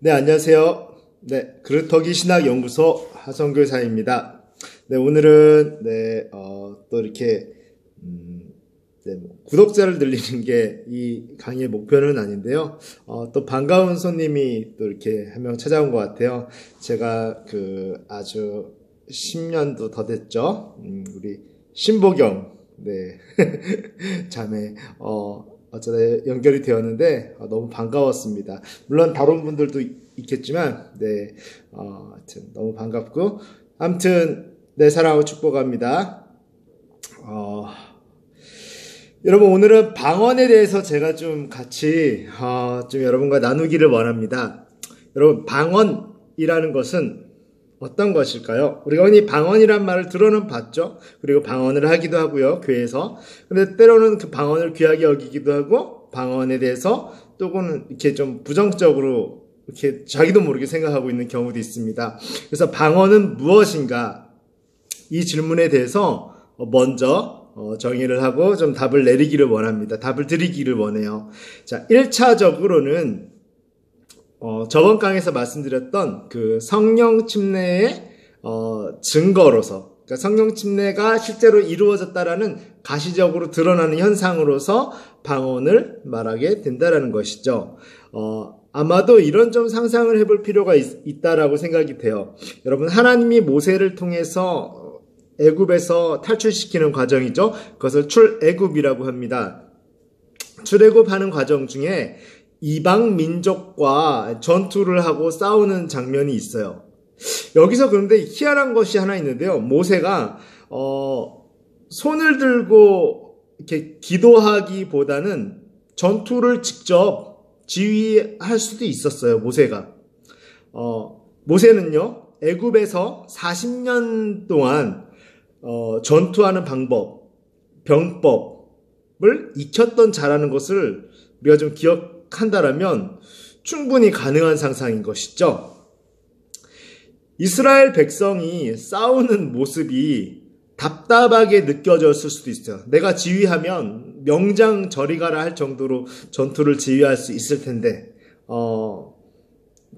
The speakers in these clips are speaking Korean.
네, 안녕하세요. 네, 그릇터기 신학연구소 하성교사입니다. 네, 오늘은, 또 이렇게, 구독자를 늘리는 게 이 강의의 목표는 아닌데요. 또 반가운 손님이 또 이렇게 한 명 찾아온 것 같아요. 제가 아주 10년도 더 됐죠. 우리 신보경, 네, 자매, 어쩌다 연결이 되었는데 너무 반가웠습니다. 물론 다른 분들도 있겠지만 네, 하여튼 너무 반갑고 아무튼 네, 사랑하고 축복합니다. 여러분, 오늘은 방언에 대해서 제가 좀 같이 좀 여러분과 나누기를 원합니다. 여러분, 방언이라는 것은 어떤 것일까요? 우리가 흔히 방언이란 말을 들어는 봤죠. 그리고 방언을 하기도 하고요, 교회에서. 근데 때로는 그 방언을 귀하게 여기기도 하고, 방언에 대해서 또는 이렇게 좀 부정적으로 이렇게 자기도 모르게 생각하고 있는 경우도 있습니다. 그래서 방언은 무엇인가? 이 질문에 대해서 먼저 정의를 하고 좀 답을 내리기를 원합니다. 답을 드리기를 원해요. 자, 1차적으로는 저번 강에서 말씀드렸던 그 성령 침례의 증거로서, 그러니까 성령 침례가 실제로 이루어졌다라는 가시적으로 드러나는 현상으로서 방언을 말하게 된다라는 것이죠. 아마도 이런 좀 상상을 해볼 필요가 있다라고 생각이 돼요. 여러분, 하나님이 모세를 통해서 애굽에서 탈출시키는 과정이죠. 그것을 출애굽이라고 합니다. 출애굽하는 과정 중에 이방 민족과 전투를 하고 싸우는 장면이 있어요. 여기서 그런데 희한한 것이 하나 있는데요. 모세가 손을 들고 이렇게 기도하기보다는 전투를 직접 지휘할 수도 있었어요. 모세가. 모세는요, 애굽에서 40년 동안 전투하는 방법, 병법을 익혔던 자라는 것을 우리가 좀 기억한다라면 충분히 가능한 상상인 것이죠. 이스라엘 백성이 싸우는 모습이 답답하게 느껴졌을 수도 있어요. 내가 지휘하면 명장 저리 가라 할 정도로 전투를 지휘할 수 있을 텐데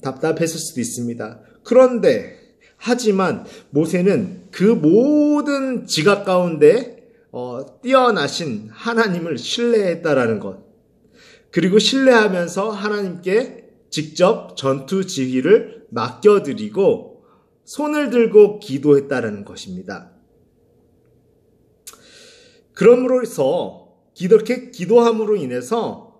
답답했을 수도 있습니다. 그런데 하지만 모세는 그 모든 지각 가운데 뛰어나신 하나님을 신뢰했다라는 것, 그리고 신뢰하면서 하나님께 직접 전투 지휘를 맡겨드리고 손을 들고 기도했다라는 것입니다. 그러므로서 이렇게 기도함으로 인해서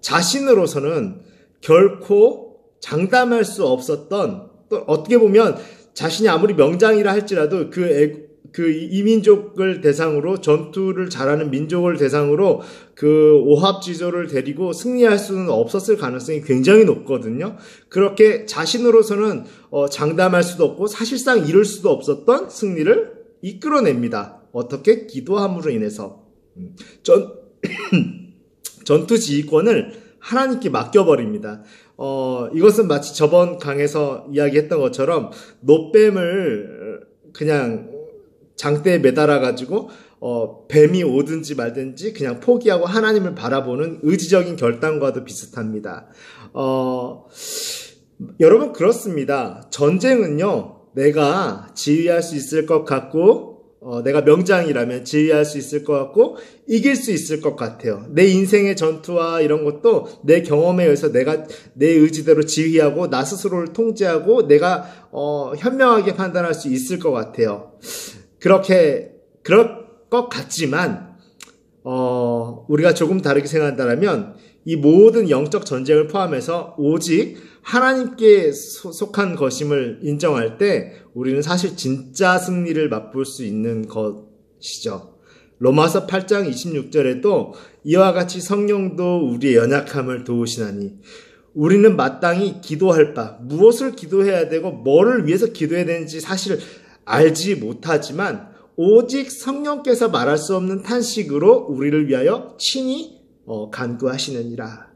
자신으로서는 결코 장담할 수 없었던, 또 어떻게 보면 자신이 아무리 명장이라 할지라도 그 이민족을 대상으로, 전투를 잘하는 민족을 대상으로 그 오합지졸을 데리고 승리할 수는 없었을 가능성이 굉장히 높거든요. 그렇게 자신으로서는 장담할 수도 없고 사실상 이룰 수도 없었던 승리를 이끌어냅니다. 어떻게? 기도함으로 인해서 전투 지휘권을 하나님께 맡겨버립니다. 이것은 마치 저번 강에서 이야기했던 것처럼 노뱀을 그냥 장대에 매달아가지고 뱀이 오든지 말든지 그냥 포기하고 하나님을 바라보는 의지적인 결단과도 비슷합니다. 여러분, 그렇습니다. 전쟁은요, 내가 지휘할 수 있을 것 같고 내가 명장이라면 지휘할 수 있을 것 같고 이길 수 있을 것 같아요. 내 인생의 전투와 이런 것도 내 경험에 의해서 내가 내 의지대로 지휘하고 나 스스로를 통제하고 내가 현명하게 판단할 수 있을 것 같아요. 그럴 것 같지만 우리가 조금 다르게 생각한다면 이 모든 영적 전쟁을 포함해서 오직 하나님께 속한 것임을 인정할 때 우리는 사실 진짜 승리를 맛볼 수 있는 것이죠. 로마서 8장 26절에도 이와 같이 성령도 우리의 연약함을 도우시나니 우리는 마땅히 기도할 바, 무엇을 기도해야 되고 뭐를 위해서 기도해야 되는지 사실 알지 못하지만 오직 성령께서 말할 수 없는 탄식으로 우리를 위하여 친히 간구하시느니라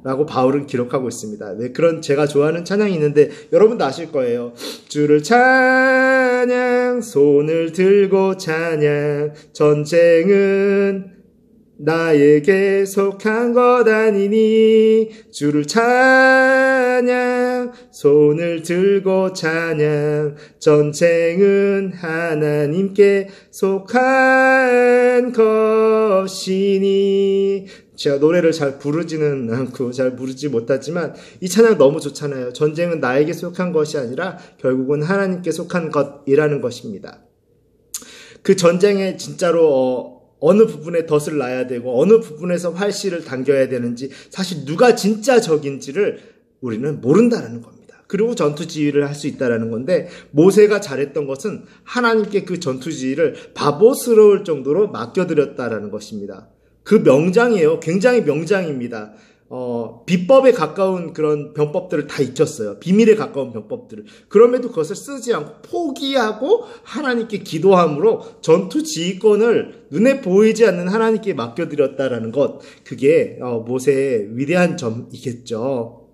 라고 바울은 기록하고 있습니다. 네, 그런 제가 좋아하는 찬양이 있는데 여러분도 아실 거예요. 주를 찬양, 손을 들고 찬양, 전쟁은 나에게 속한 것 아니니 주를 찬양 손을 들고 찬양 전쟁은 하나님께 속한 것이니. 제가 노래를 잘 부르지는 않고 잘 부르지 못하지만 이 찬양 너무 좋잖아요. 전쟁은 나에게 속한 것이 아니라 결국은 하나님께 속한 것이라는 것입니다. 그 전쟁에 진짜로 어느 부분에 덫을 놔야 되고 어느 부분에서 활씨를 당겨야 되는지 사실 누가 진짜 적인지를 우리는 모른다라는 겁니다. 그리고 전투 지휘를 할 수 있다라는 건데 모세가 잘했던 것은 하나님께 그 전투 지휘를 바보스러울 정도로 맡겨드렸다라는 것입니다. 그 명장이에요. 굉장히 명장입니다. 비법에 가까운 그런 병법들을 다 익혔어요. 비밀에 가까운 병법들을. 그럼에도 그것을 쓰지 않고 포기하고 하나님께 기도함으로 전투 지휘권을 눈에 보이지 않는 하나님께 맡겨드렸다라는 것. 그게 모세의 위대한 점이겠죠.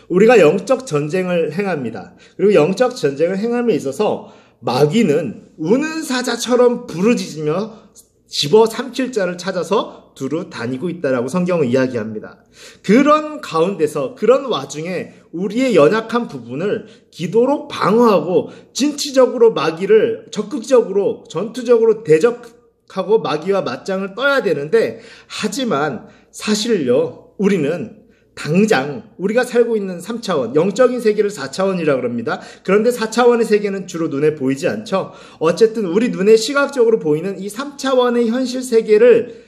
우리가 영적 전쟁을 행합니다. 그리고 영적 전쟁을 행함에 있어서 마귀는 우는 사자처럼 부르짖으며 집어삼킬 자를 찾아서 두루 다니고 있다라고 성경은 이야기합니다. 그런 가운데서 그런 와중에 우리의 연약한 부분을 기도로 방어하고 진취적으로 마귀를 적극적으로 전투적으로 대적하고 마귀와 맞짱을 떠야 되는데 하지만 사실요 우리는 당장 우리가 살고 있는 3차원, 영적인 세계를 4차원이라고 합니다. 그런데 4차원의 세계는 주로 눈에 보이지 않죠. 어쨌든 우리 눈에 시각적으로 보이는 이 3차원의 현실 세계를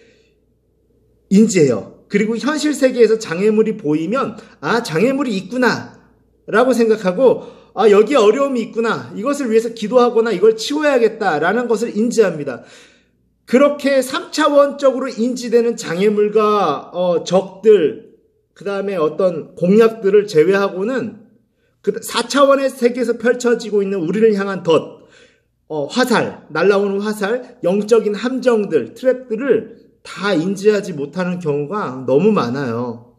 인지해요. 그리고 현실 세계에서 장애물이 보이면 장애물이 있구나 라고 생각하고 여기에 어려움이 있구나, 이것을 위해서 기도하거나 이걸 치워야겠다라는 것을 인지합니다. 그렇게 3차원적으로 인지되는 장애물과 적들, 그 다음에 어떤 공약들을 제외하고는 그 4차원의 세계에서 펼쳐지고 있는 우리를 향한 덫, 화살, 날아오는 화살, 영적인 함정들, 트랩들을 다 인지하지 못하는 경우가 너무 많아요.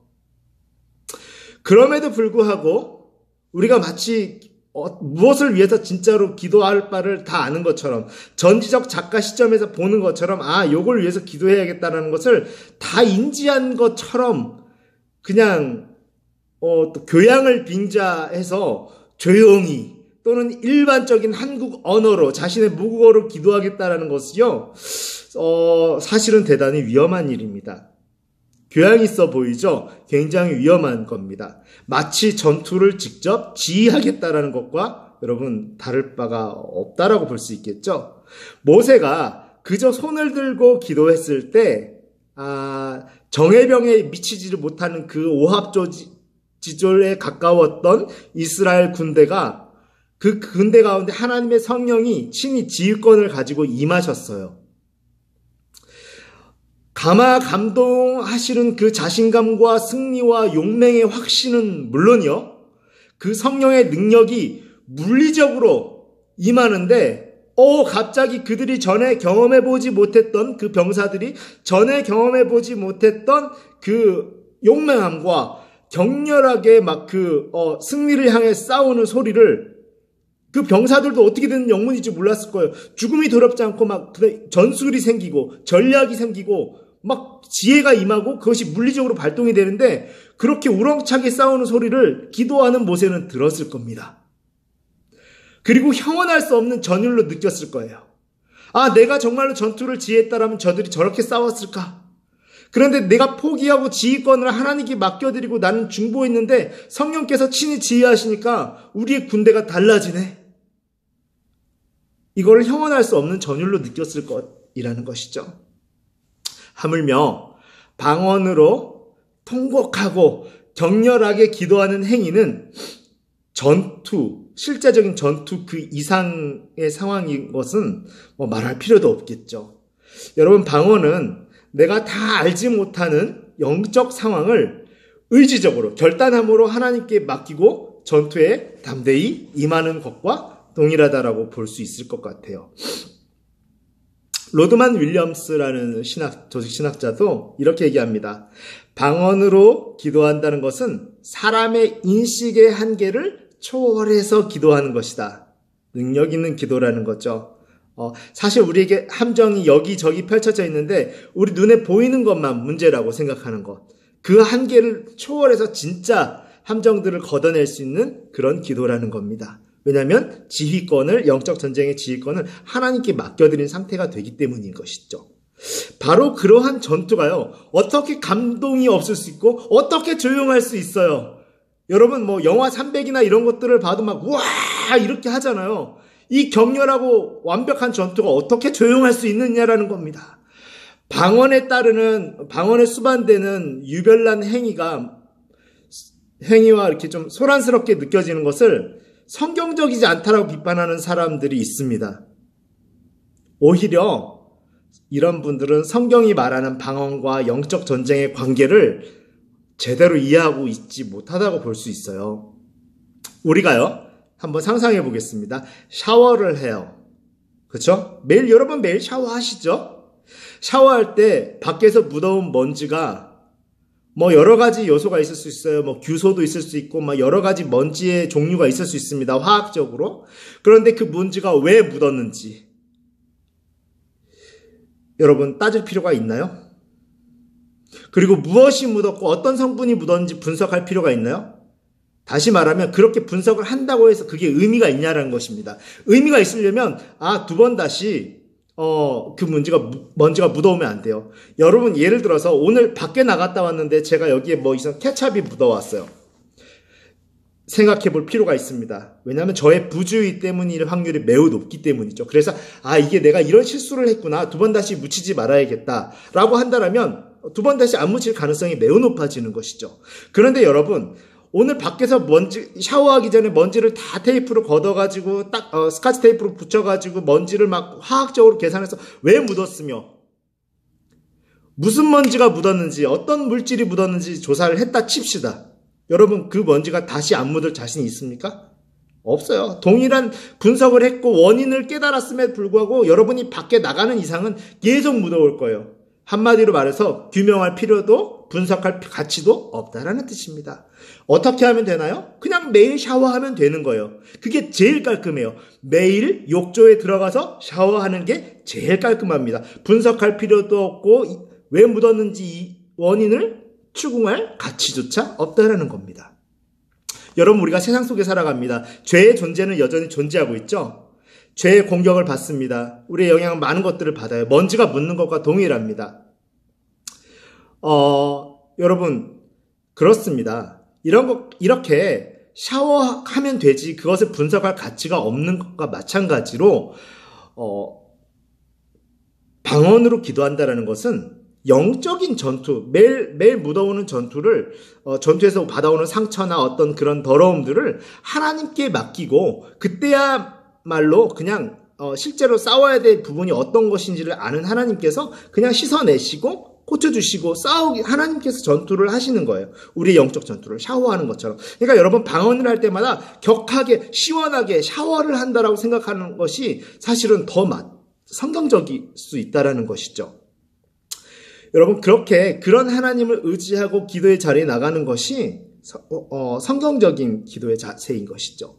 그럼에도 불구하고 우리가 마치 무엇을 위해서 진짜로 기도할 바를 다 아는 것처럼, 전지적 작가 시점에서 보는 것처럼 요걸 위해서 기도해야겠다는 것을 다 인지한 것처럼 그냥 또 교양을 빙자해서 조용히 또는 일반적인 한국 언어로 자신의 모국어로 기도하겠다라는 것이요 사실은 대단히 위험한 일입니다. 교양 있어 보이죠? 굉장히 위험한 겁니다. 마치 전투를 직접 지휘하겠다라는 것과 여러분 다를 바가 없다라고 볼 수 있겠죠? 모세가 그저 손을 들고 기도했을 때 정예병에 미치지를 못하는 그 오합지졸에 가까웠던 이스라엘 군대가 그 군대 가운데 하나님의 성령이 친히 지휘권을 가지고 임하셨어요. 감동하시는 그 자신감과 승리와 용맹의 확신은 물론이요, 그 성령의 능력이 물리적으로 임하는데 갑자기 그들이 전에 경험해보지 못했던 그 병사들이 전에 경험해보지 못했던 그 용맹함과 격렬하게 막 승리를 향해 싸우는 소리를 그 병사들도 어떻게든 영문인지 몰랐을 거예요. 죽음이 두렵지 않고 막 전술이 생기고 전략이 생기고 막 지혜가 임하고 그것이 물리적으로 발동이 되는데 그렇게 우렁차게 싸우는 소리를 기도하는 모세는 들었을 겁니다. 그리고 형언할 수 없는 전율로 느꼈을 거예요. 내가 정말로 전투를 지휘했다라면 저들이 저렇게 싸웠을까? 그런데 내가 포기하고 지휘권을 하나님께 맡겨드리고 나는 중보했는데 성령께서 친히 지휘하시니까 우리의 군대가 달라지네. 이걸 형언할 수 없는 전율로 느꼈을 것이라는 것이죠. 하물며 방언으로 통곡하고 격렬하게 기도하는 행위는 실제적인 전투 그 이상의 상황인 것은 말할 필요도 없겠죠. 여러분, 방언은 내가 다 알지 못하는 영적 상황을 의지적으로 결단함으로 하나님께 맡기고 전투에 담대히 임하는 것과 동일하다라고 볼 수 있을 것 같아요. 로드만 윌리엄스라는 조직 신학자도 이렇게 얘기합니다. 방언으로 기도한다는 것은 사람의 인식의 한계를 초월해서 기도하는 것이다. 능력 있는 기도라는 거죠. 사실 우리에게 함정이 여기저기 펼쳐져 있는데 우리 눈에 보이는 것만 문제라고 생각하는 것. 그 한계를 초월해서 진짜 함정들을 걷어낼 수 있는 그런 기도라는 겁니다. 왜냐하면 영적 전쟁의 지휘권을 하나님께 맡겨드린 상태가 되기 때문인 것이죠. 바로 그러한 전투가요, 어떻게 감동이 없을 수 있고 어떻게 조용할 수 있어요. 여러분 영화 300이나 이런 것들을 봐도 막 우와 이렇게 하잖아요. 이 격렬하고 완벽한 전투가 어떻게 조용할 수 있느냐라는 겁니다. 방언에 수반되는 유별난 행위와 이렇게 좀 소란스럽게 느껴지는 것을 성경적이지 않다라고 비판하는 사람들이 있습니다. 오히려 이런 분들은 성경이 말하는 방언과 영적 전쟁의 관계를 제대로 이해하고 있지 못하다고 볼 수 있어요. 우리가요, 한번 상상해 보겠습니다. 샤워를 해요. 그렇죠? 여러분 매일 샤워하시죠? 샤워할 때 밖에서 묻어온 먼지가 여러 가지 요소가 있을 수 있어요. 규소도 있을 수 있고 여러 가지 먼지의 종류가 있을 수 있습니다. 화학적으로. 그런데 그 먼지가 왜 묻었는지 여러분 따질 필요가 있나요? 그리고 무엇이 묻었고 어떤 성분이 묻었는지 분석할 필요가 있나요? 다시 말하면 그렇게 분석을 한다고 해서 그게 의미가 있냐라는 것입니다. 의미가 있으려면 두 번 다시 그 먼지가 묻어오면 안 돼요. 여러분 예를 들어서 오늘 밖에 나갔다 왔는데 제가 여기에 이상 케찹이 묻어왔어요. 생각해 볼 필요가 있습니다. 왜냐하면 저의 부주의 때문일 확률이 매우 높기 때문이죠. 그래서 이게 내가 이런 실수를 했구나. 두 번 다시 묻히지 말아야겠다 라고 한다면 두 번 다시 안 묻힐 가능성이 매우 높아지는 것이죠. 그런데 여러분 오늘 밖에서 샤워하기 전에 먼지를 다 테이프로 걷어가지고 스카치 테이프로 붙여가지고 먼지를 막 화학적으로 계산해서 왜 묻었으며 무슨 먼지가 묻었는지 어떤 물질이 묻었는지 조사를 했다 칩시다. 여러분 그 먼지가 다시 안 묻을 자신이 있습니까? 없어요. 동일한 분석을 했고 원인을 깨달았음에도 불구하고 여러분이 밖에 나가는 이상은 계속 묻어올 거예요. 한마디로 말해서 규명할 필요도 분석할 가치도 없다라는 뜻입니다. 어떻게 하면 되나요? 그냥 매일 샤워하면 되는 거예요. 그게 제일 깔끔해요. 매일 욕조에 들어가서 샤워하는 게 제일 깔끔합니다. 분석할 필요도 없고 왜 묻었는지 이 원인을 추궁할 가치조차 없다라는 겁니다. 여러분 우리가 세상 속에 살아갑니다. 죄의 존재는 여전히 존재하고 있죠. 죄의 공격을 받습니다. 우리의 영향은 많은 것들을 받아요. 먼지가 묻는 것과 동일합니다. 여러분 그렇습니다. 이렇게 샤워하면 되지 그것을 분석할 가치가 없는 것과 마찬가지로 방언으로 기도한다라는 것은 영적인 전투, 매일 묻어오는 전투에서 받아오는 상처나 어떤 그런 더러움들을 하나님께 맡기고 그때야말로 그냥 실제로 싸워야 될 부분이 어떤 것인지를 아는 하나님께서 그냥 씻어내시고 고쳐주시고 하나님께서 전투를 하시는 거예요. 우리의 영적 전투를 샤워하는 것처럼. 그러니까 여러분 방언을 할 때마다 격하게 시원하게 샤워를 한다라고 생각하는 것이 사실은 더 성경적일 수 있다라는 것이죠. 여러분 그런 하나님을 의지하고 기도의 자리에 나가는 것이 성경적인 기도의 자세인 것이죠.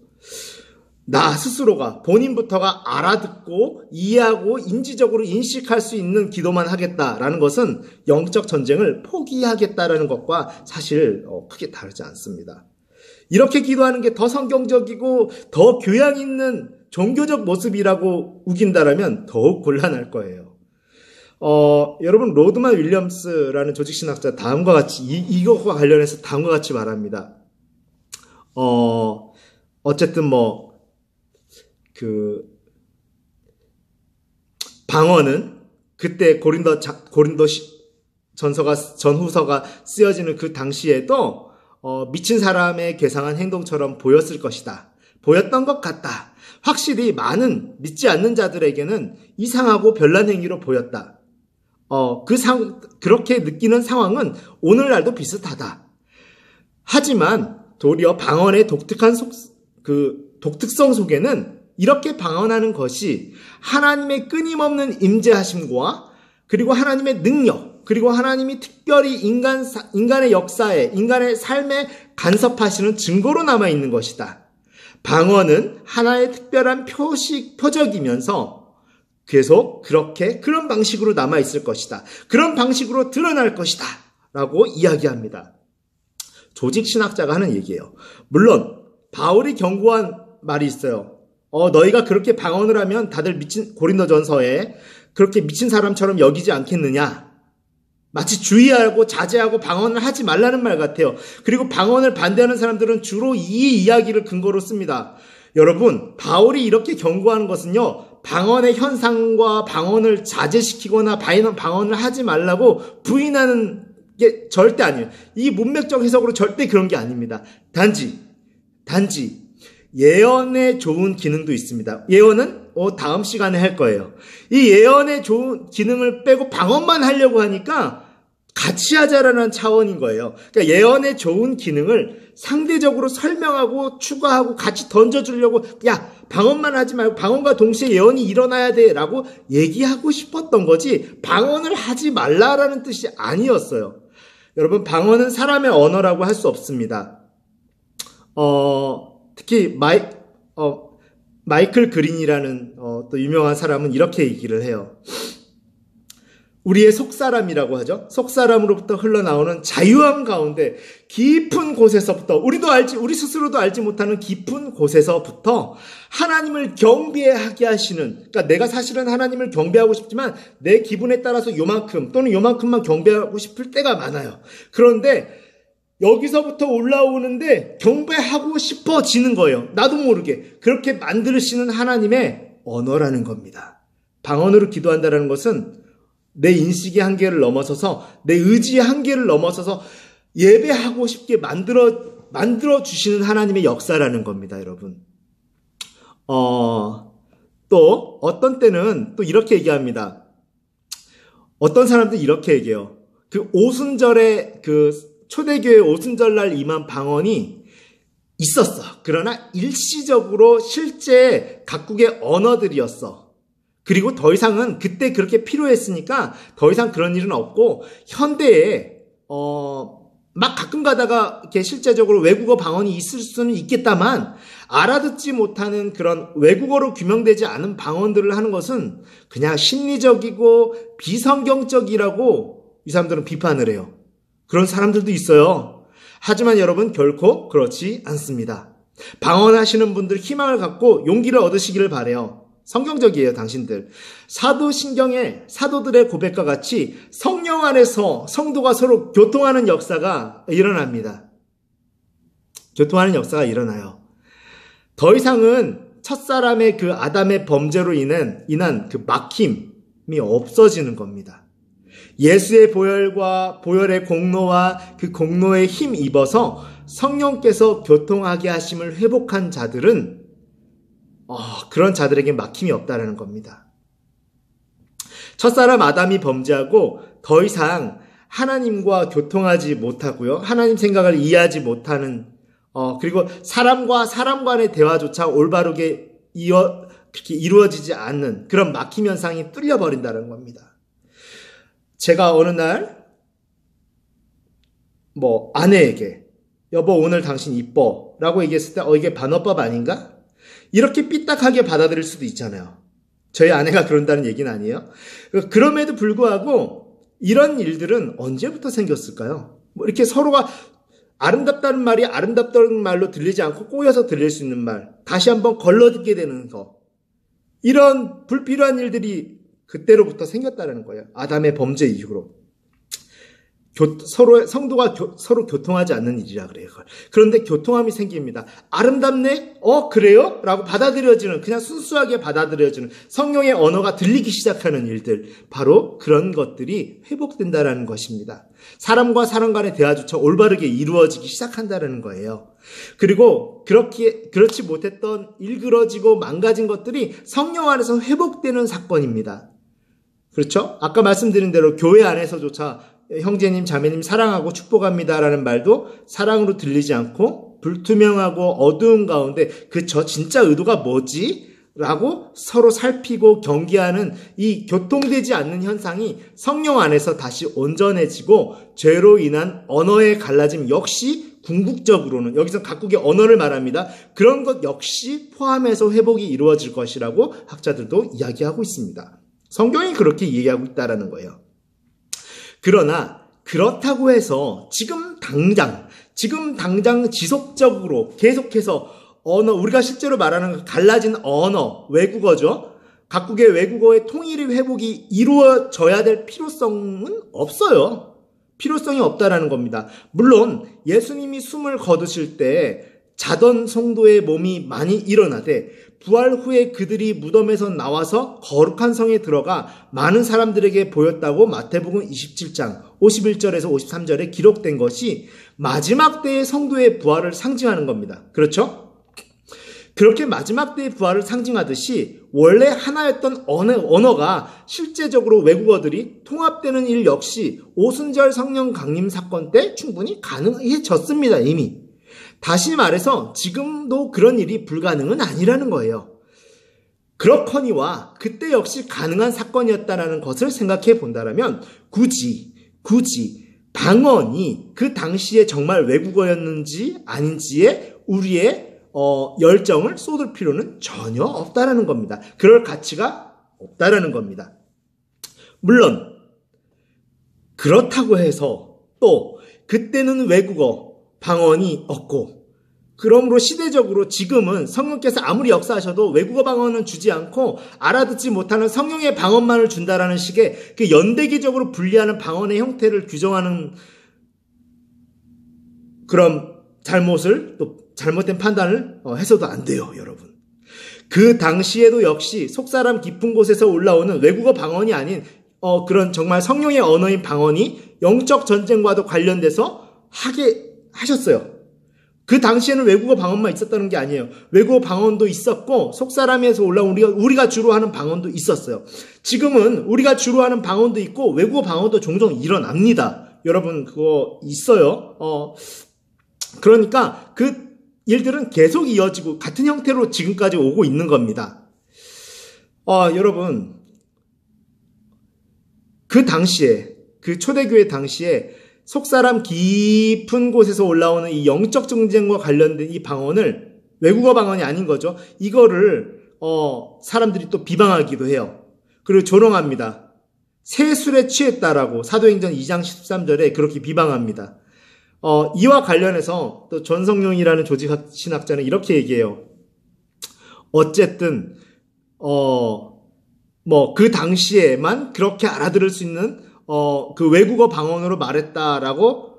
나 스스로가 본인부터가 알아듣고 이해하고 인지적으로 인식할 수 있는 기도만 하겠다라는 것은 영적 전쟁을 포기하겠다라는 것과 사실 크게 다르지 않습니다. 이렇게 기도하는 게 더 성경적이고 더 교양 있는 종교적 모습이라고 우긴다라면 더욱 곤란할 거예요. 여러분 로드만 윌리엄스라는 조직신학자 다음과 같이 이것과 관련해서 다음과 같이 말합니다. 어쨌든 방언은 그때 고린도 전후서가 쓰여지는 그 당시에도 미친 사람의 괴상한 행동처럼 보였을 것이다. 보였던 것 같다. 확실히 많은 믿지 않는 자들에게는 이상하고 별난 행위로 보였다. 그렇게 느끼는 상황은 오늘날도 비슷하다. 하지만 도리어 방언의 독특성 속에는 이렇게 방언하는 것이 하나님의 끊임없는 임재하심과 그리고 하나님의 능력 그리고 하나님이 특별히 인간의 역사에 인간의 삶에 간섭하시는 증거로 남아있는 것이다. 방언은 하나의 특별한 표적이면서 계속 그런 방식으로 남아있을 것이다. 그런 방식으로 드러날 것이다. 라고 이야기합니다. 조직신학자가 하는 얘기예요. 물론 바울이 경고한 말이 있어요. 너희가 그렇게 방언을 하면 다들 고린도전서에 그렇게 미친 사람처럼 여기지 않겠느냐. 마치 주의하고 자제하고 방언을 하지 말라는 말 같아요. 그리고 방언을 반대하는 사람들은 주로 이 이야기를 근거로 씁니다. 여러분, 바울이 이렇게 경고하는 것은요, 방언의 현상과 방언을 자제시키거나 방언을 하지 말라고 부인하는 게 절대 아니에요. 이 문맥적 해석으로 절대 그런 게 아닙니다. 단지 예언에 좋은 기능도 있습니다. 예언은 다음 시간에 할 거예요. 이 예언의 좋은 기능을 빼고 방언만 하려고 하니까 같이 하자라는 차원인 거예요. 그러니까 예언의 좋은 기능을 상대적으로 설명하고 추가하고 같이 던져주려고, 야, 방언만 하지 말고 방언과 동시에 예언이 일어나야 돼 라고 얘기하고 싶었던 거지, 방언을 하지 말라라는 뜻이 아니었어요. 여러분, 방언은 사람의 언어라고 할 수 없습니다. 특히 마이클 그린이라는 또 유명한 사람은 이렇게 얘기를 해요. 우리의 속사람이라고 하죠. 속사람으로부터 흘러나오는 자유함 가운데 깊은 곳에서부터, 우리 스스로도 알지 못하는 깊은 곳에서부터 하나님을 경배하게 하시는, 그러니까 내가 사실은 하나님을 경배하고 싶지만 내 기분에 따라서 요만큼 또는 요만큼만 경배하고 싶을 때가 많아요. 그런데 여기서부터 올라오는데 경배하고 싶어지는 거예요. 나도 모르게. 그렇게 만드시는 하나님의 언어라는 겁니다. 방언으로 기도한다는 것은 내 인식의 한계를 넘어서서, 내 의지의 한계를 넘어서서 예배하고 싶게 만들어 주시는 하나님의 역사라는 겁니다, 여러분. 또 어떤 때는 또 이렇게 얘기합니다. 어떤 사람들이 이렇게 얘기해요. 오순절에 초대교회 오순절날 임한 방언이 있었어. 그러나 일시적으로 실제 각국의 언어들이었어. 그리고 더 이상은 그때 그렇게 필요했으니까 더 이상 그런 일은 없고, 현대에 막 가끔 가다가 이렇게 실제적으로 외국어 방언이 있을 수는 있겠다만 알아듣지 못하는 그런 외국어로 규명되지 않은 방언들을 하는 것은 그냥 심리적이고 비성경적이라고 이 사람들은 비판을 해요. 그런 사람들도 있어요. 하지만 여러분, 결코 그렇지 않습니다. 방언하시는 분들 희망을 갖고 용기를 얻으시기를 바라요. 성경적이에요, 당신들. 사도신경의 사도들의 고백과 같이 성령 안에서 성도가 서로 교통하는 역사가 일어납니다. 교통하는 역사가 일어나요. 더 이상은 첫사람의 아담의 범죄로 인한 막힘이 없어지는 겁니다. 예수의 보혈의 공로와 그 공로에 힘입어서 성령께서 교통하게 하심을 회복한 자들은 그런 자들에게 막힘이 없다는 겁니다. 첫사람 아담이 범죄하고 더 이상 하나님과 교통하지 못하고요. 하나님 생각을 이해하지 못하는, 그리고 사람과 사람 간의 대화조차 올바르게 그렇게 이루어지지 않는 그런 막힘 현상이 뚫려버린다는 겁니다. 제가 어느 날 아내에게 여보 오늘 당신 이뻐 라고 얘기했을 때 이게 반어법 아닌가? 이렇게 삐딱하게 받아들일 수도 있잖아요. 저희 아내가 그런다는 얘기는 아니에요. 그럼에도 불구하고 이런 일들은 언제부터 생겼을까요? 이렇게 서로가 아름답다는 말이 아름답다는 말로 들리지 않고 꼬여서 들릴 수 있는 말, 다시 한번 걸러듣게 되는 거, 이런 불필요한 일들이 그때로부터 생겼다는 거예요. 아담의 범죄 이후로. 성도가 서로 교통하지 않는 일이라 그래요. 그런데 교통함이 생깁니다. 아름답네? 그래요? 라고 받아들여지는, 그냥 순수하게 받아들여지는 성령의 언어가 들리기 시작하는 일들, 바로 그런 것들이 회복된다는 것입니다. 사람과 사람 간의 대화조차 올바르게 이루어지기 시작한다는 거예요. 그리고 그렇지 못했던 일그러지고 망가진 것들이 성령 안에서 회복되는 사건입니다. 그렇죠? 아까 말씀드린 대로 교회 안에서조차 형제님, 자매님 사랑하고 축복합니다라는 말도 사랑으로 들리지 않고 불투명하고 어두운 가운데 저 진짜 의도가 뭐지? 라고 서로 살피고 경계하는 이 교통되지 않는 현상이 성령 안에서 다시 온전해지고 죄로 인한 언어의 갈라짐 역시 궁극적으로는, 여기서 각국의 언어를 말합니다. 그런 것 역시 포함해서 회복이 이루어질 것이라고 학자들도 이야기하고 있습니다. 성경이 그렇게 얘기하고 있다라는 거예요. 그러나 그렇다고 해서 지금 당장 지속적으로 계속해서 우리가 실제로 말하는 갈라진 언어, 외국어죠. 각국의 외국어의 통일이 회복이 이루어져야 될 필요성은 없어요. 필요성이 없다라는 겁니다. 물론 예수님이 숨을 거두실 때 자던 성도의 몸이 많이 일어나되 부활 후에 그들이 무덤에서 나와서 거룩한 성에 들어가 많은 사람들에게 보였다고 마태복음 27장 51절에서 53절에 기록된 것이 마지막 때의 성도의 부활을 상징하는 겁니다. 그렇죠? 그렇게 마지막 때의 부활을 상징하듯이 원래 하나였던 언어가 실제적으로 외국어들이 통합되는 일 역시 오순절 성령 강림 사건 때 충분히 가능해졌습니다. 이미. 다시 말해서 지금도 그런 일이 불가능은 아니라는 거예요. 그렇거니와 그때 역시 가능한 사건이었다는 것을 생각해 본다면 굳이 방언이 그 당시에 정말 외국어였는지 아닌지에 우리의 열정을 쏟을 필요는 전혀 없다라는 겁니다. 그럴 가치가 없다라는 겁니다. 물론 그렇다고 해서 또 그때는 외국어, 방언이 없고 그러므로 시대적으로 지금은 성령께서 아무리 역사하셔도 외국어 방언은 주지 않고 알아듣지 못하는 성령의 방언만을 준다라는 식의 그 연대기적으로 분리하는 방언의 형태를 규정하는 그런 잘못된 판단을 해서도 안 돼요, 여러분. 그 당시에도 역시 속사람 깊은 곳에서 올라오는 외국어 방언이 아닌 그런 정말 성령의 언어인 방언이 영적 전쟁과도 관련돼서 하게 하셨어요. 그 당시에는 외국어 방언만 있었다는 게 아니에요. 외국어 방언도 있었고 속사람에서 올라온 우리가 주로 하는 방언도 있었어요. 지금은 우리가 주로 하는 방언도 있고 외국어 방언도 종종 일어납니다. 여러분 그거 있어요. 그러니까 그 일들은 계속 이어지고 같은 형태로 지금까지 오고 있는 겁니다. 여러분 그 당시에 그 초대교회 당시에 속사람 깊은 곳에서 올라오는 이 영적 전쟁과 관련된 이 방언을 외국어 방언이 아닌 거죠. 이거를 사람들이 또 비방하기도 해요. 그리고 조롱합니다. 새 술에 취했다라고 사도행전 2장 13절에 그렇게 비방합니다. 이와 관련해서 또 전성룡이라는 조직신학자는 이렇게 얘기해요. 어쨌든 그 당시에만 그렇게 알아들을 수 있는 그 외국어 방언으로 말했다라고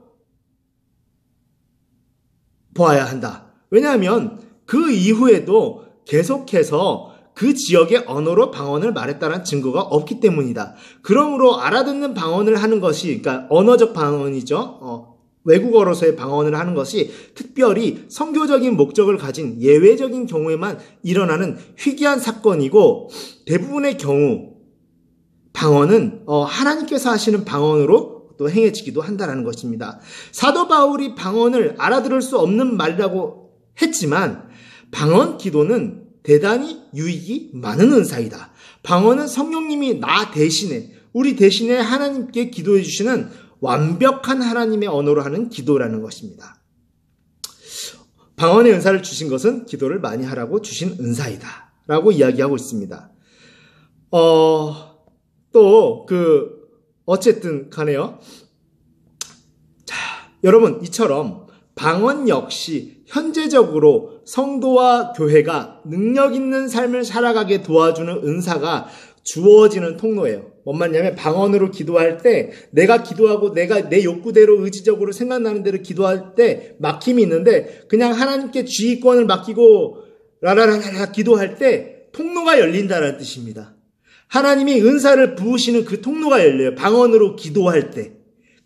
보아야 한다. 왜냐하면 그 이후에도 계속해서 그 지역의 언어로 방언을 말했다는 증거가 없기 때문이다. 그러므로 알아듣는 방언을 하는 것이, 그러니까 언어적 방언이죠. 외국어로서의 방언을 하는 것이 특별히 선교적인 목적을 가진 예외적인 경우에만 일어나는 희귀한 사건이고 대부분의 경우 방언은 하나님께서 하시는 방언으로 또 행해지기도 한다는 것입니다. 사도 바울이 방언을 알아들을 수 없는 말이라고 했지만 방언 기도는 대단히 유익이 많은 은사이다. 방언은 성령님이 우리 대신에 하나님께 기도해 주시는 완벽한 하나님의 언어로 하는 기도라는 것입니다. 방언의 은사를 주신 것은 기도를 많이 하라고 주신 은사이다 라고 이야기하고 있습니다. 어쨌든 간에요. 자, 여러분, 이처럼 방언 역시 현재적으로 성도와 교회가 능력 있는 삶을 살아가게 도와주는 은사가 주어지는 통로예요. 뭔 말이냐면 방언으로 기도할 때 내가 기도하고 내가 내 욕구대로 의지적으로 생각나는 대로 기도할 때 막힘이 있는데 그냥 하나님께 지휘권을 맡기고 라라라라 기도할 때 통로가 열린다는 뜻입니다. 하나님이 은사를 부으시는 그 통로가 열려요. 방언으로 기도할 때.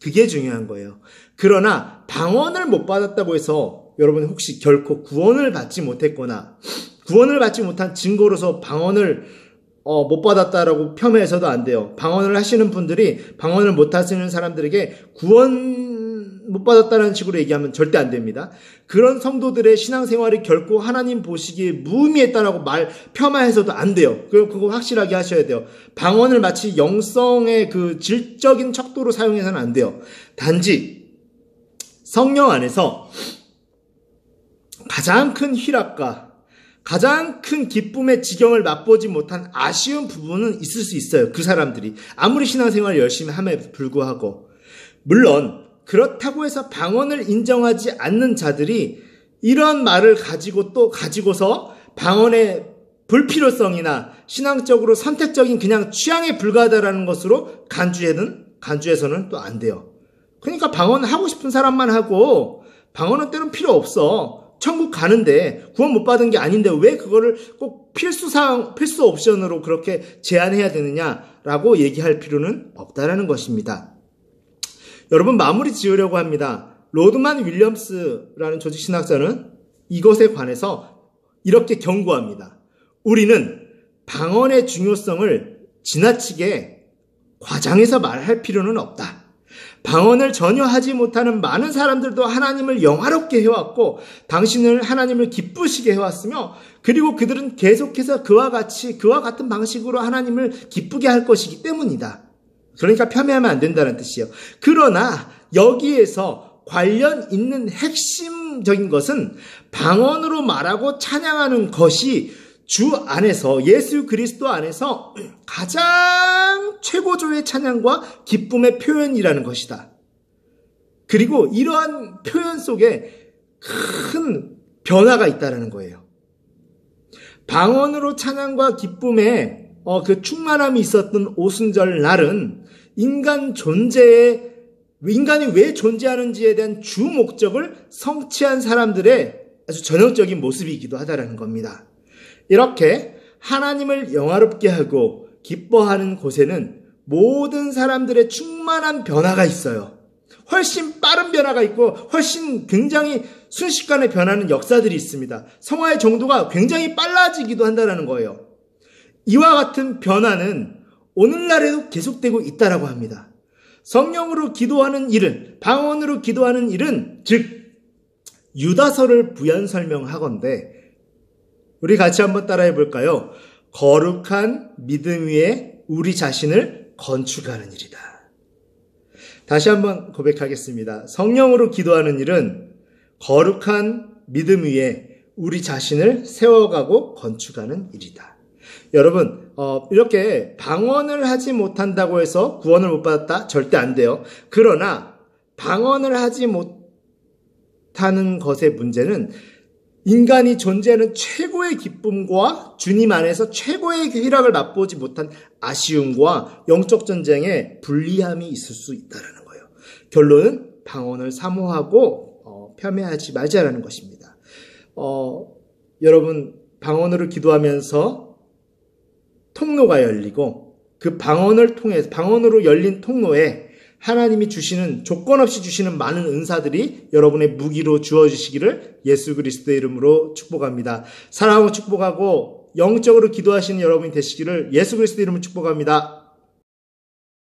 그게 중요한 거예요. 그러나 방언을 못 받았다고 해서 여러분 혹시 결코 구원을 받지 못했거나 구원을 받지 못한 증거로서 방언을 못 받았다라고 폄훼해서도 안 돼요. 방언을 하시는 분들이 방언을 못 하시는 사람들에게 구원 못 받았다는 식으로 얘기하면 절대 안 됩니다. 그런 성도들의 신앙생활이 결코 하나님 보시기에 무의미했다라고 폄하해서도 안 돼요. 그거 확실하게 하셔야 돼요. 방언을 마치 영성의 그 질적인 척도로 사용해서는 안 돼요. 단지 성령 안에서 가장 큰 희락과 가장 큰 기쁨의 지경을 맛보지 못한 아쉬운 부분은 있을 수 있어요. 그 사람들이 아무리 신앙생활을 열심히 함에 불구하고. 물론 그렇다고 해서 방언을 인정하지 않는 자들이 이런 말을 가지고서 방언의 불필요성이나 신앙적으로 선택적인 그냥 취향에 불과하다라는 것으로 간주해서는 또 안 돼요. 그러니까 방언 하고 싶은 사람만 하고 방언은 때론 필요 없어. 천국 가는데 구원 못 받은 게 아닌데 왜 그거를 꼭 필수 옵션으로 그렇게 제한해야 되느냐라고 얘기할 필요는 없다라는 것입니다. 여러분 마무리 지으려고 합니다. 로드만 윌리엄스라는 조직신학자는 이것에 관해서 이렇게 경고합니다. 우리는 방언의 중요성을 지나치게 과장해서 말할 필요는 없다. 방언을 전혀 하지 못하는 많은 사람들도 하나님을 영화롭게 해왔고 당신을 하나님을 기쁘시게 해왔으며 그리고 그들은 계속해서 그와 같은 방식으로 하나님을 기쁘게 할 것이기 때문이다. 그러니까 폄훼하면 안 된다는 뜻이에요. 그러나 여기에서 관련 있는 핵심적인 것은 방언으로 말하고 찬양하는 것이 주 안에서 예수 그리스도 안에서 가장 최고조의 찬양과 기쁨의 표현이라는 것이다. 그리고 이러한 표현 속에 큰 변화가 있다는 거예요. 방언으로 찬양과 기쁨의 그 충만함이 있었던 오순절 날은 인간이 왜 존재하는지에 대한 주 목적을 성취한 사람들의 아주 전형적인 모습이기도 하다는 겁니다. 이렇게 하나님을 영화롭게 하고 기뻐하는 곳에는 모든 사람들의 충만한 변화가 있어요. 훨씬 빠른 변화가 있고 훨씬 굉장히 순식간에 변하는 역사들이 있습니다. 성화의 정도가 굉장히 빨라지기도 한다는 거예요. 이와 같은 변화는 오늘날에도 계속되고 있다라고 합니다. 성령으로 기도하는 일은, 방언으로 기도하는 일은, 즉 유다서를 부연 설명하건대 우리 같이 한번 따라해 볼까요? 거룩한 믿음 위에 우리 자신을 건축하는 일이다. 다시 한번 고백하겠습니다. 성령으로 기도하는 일은 거룩한 믿음 위에 우리 자신을 세워가고 건축하는 일이다. 여러분, 이렇게 방언을 하지 못한다고 해서 구원을 못 받았다? 절대 안 돼요. 그러나 방언을 하지 못하는 것의 문제는 인간이 존재하는 최고의 기쁨과 주님 안에서 최고의 희락을 맛보지 못한 아쉬움과 영적 전쟁에 불리함이 있을 수 있다는 거예요. 결론은 방언을 사모하고 폄훼하지 말자라는 것입니다. 여러분 방언으로 기도하면서 통로가 열리고 그 방언으로 열린 통로에 하나님이 주시는 조건 없이 주시는 많은 은사들이 여러분의 무기로 주어지시기를 예수 그리스도의 이름으로 축복합니다. 사랑하고 축복하고 영적으로 기도하시는 여러분이 되시기를 예수 그리스도의 이름으로 축복합니다.